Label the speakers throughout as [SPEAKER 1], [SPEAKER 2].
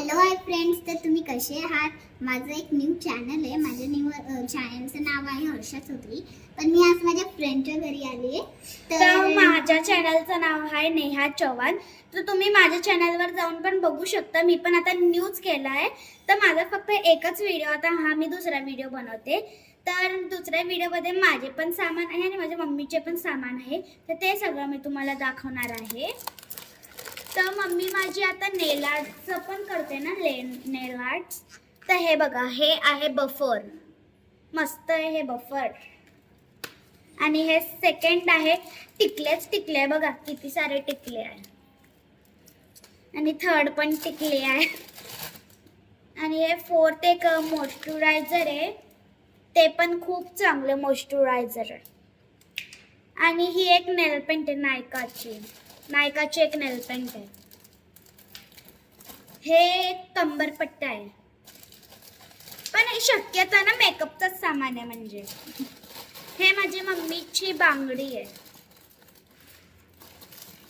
[SPEAKER 1] Hello hi friends, तर तुम्ही कसे आहात? माझं एक न्यू चॅनल आहे. माझ्या न्यू चॅनलचं नाव आहे हर्षा चौधरी. पण मी आज माझ्या फ्रेंडच्या घरी आली आहे.
[SPEAKER 2] तर माझ्या चॅनलचं नाव आहे नेहा चव्हाण. तर तुम्ही माझ्या चॅनलवर जाऊन पण बघू शकता. मी पण आता न्यूज केला आहे. तर माझा फक्त एकच व्हिडिओ, आता हा मी दुसरा व्हिडिओ बनवते. तर दुसऱ्या व्हिडिओमध्ये माझे पण सामान आहे आणि माझ्या मम्मीचे पण सामान आहे. तर ते सगळं मी तुम्हाला दाखवणार आहे. तर मम्मी माझी आता नेल आर्टचं पण करते ना, नेल आर्ट्स. तर हे बघा, हे आहे बफर. मस्त आहे हे बफर. आणि हे सेकंड आहे टिकले बघा, किती सारे टिकले आहे. आणि थर्ड पण टिकले आहे. आणि हे फोर्थ एक मॉइश्चरायझर आहे, ते पण खूप चांगलं मॉइश्चरायझर आहे. आणि ही एक नेल पेंट आहे नायकाची एक नेल पेंट आहे. हे एक कंबरपट्टा आहे, पण हे शक्यता ना मेकअपचंच सामान आहे. म्हणजे हे माझी मम्मीची बांगडी आहे.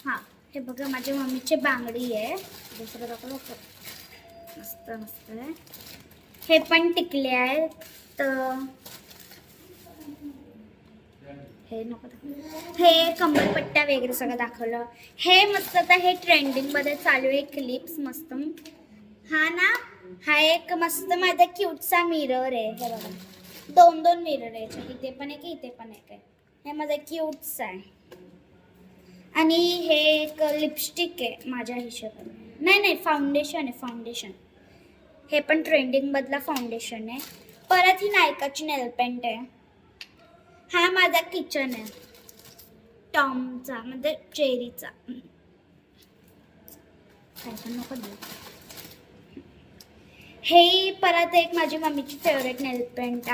[SPEAKER 2] हा, हे बघा माझी मम्मीची बांगडी आहे. दुसरं दाखवलं मस्त मस्त आहे. हे पण टिकले आहे. तर हे नको, हे कमरपट्ट्या वगैरे सगळं दाखवलं. हे मस्त, आता हे ट्रेंडिंग मध्ये चालू आहे क्लिप्स मस्त. हा ना, हा एक मस्त माझा क्यूटचा मिरर आहे. हे बघा, दोन मिरर आहे, इथे पण एक इथे पण एक आहे. हे माझा क्यूटचा आहे. आणि हे एक लिपस्टिक आहे माझ्या हिशोबाने. नाही, फाउंडेशन आहे. हे पण ट्रेंडिंग मधला फाउंडेशन आहे. परत ही नायकाची नेल पेंट आहे. हा माझा किचन आहे, टॉमचा म्हणजे चेरीचा. काय पण नको देऊ. हे परत एक माझी मम्मीची फेवरेट नेल पेंट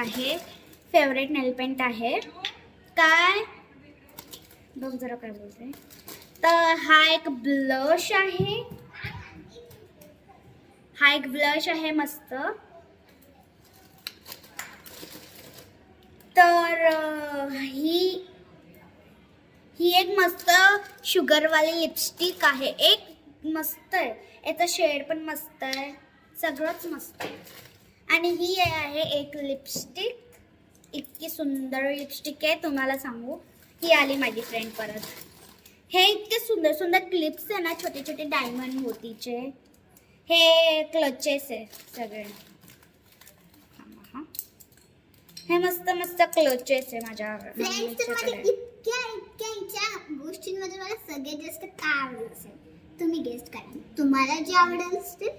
[SPEAKER 2] आहे. काय बघ जरा काय बोलते. तर हा एक ब्लश आहे मस्त. तर ही एक मस्त शुगरवाली लिपस्टिक आहे. एक मस्त आहे, याचा शेड पण मस्त आहे, सगळंच मस्त आहे. आणि ही आहे एक लिपस्टिक, इतकी सुंदर लिपस्टिक आहे, तुम्हाला सांगू. ही आली माझी फ्रेंड परत. हे इतके सुंदर क्लिप्स आहे ना, छोटे छोटे डायमंड मोतीचे. हे क्लचेस आहे सगळे. हे मस्त क्लचेस आहे माझ्या
[SPEAKER 1] फ्रेंड्स, इतक्या गोष्टींमध्ये मला सगळ्यात जास्त काय आवडलं असेल तुम्ही गेस्ट करा. तुम्हाला जे आवडेल असतील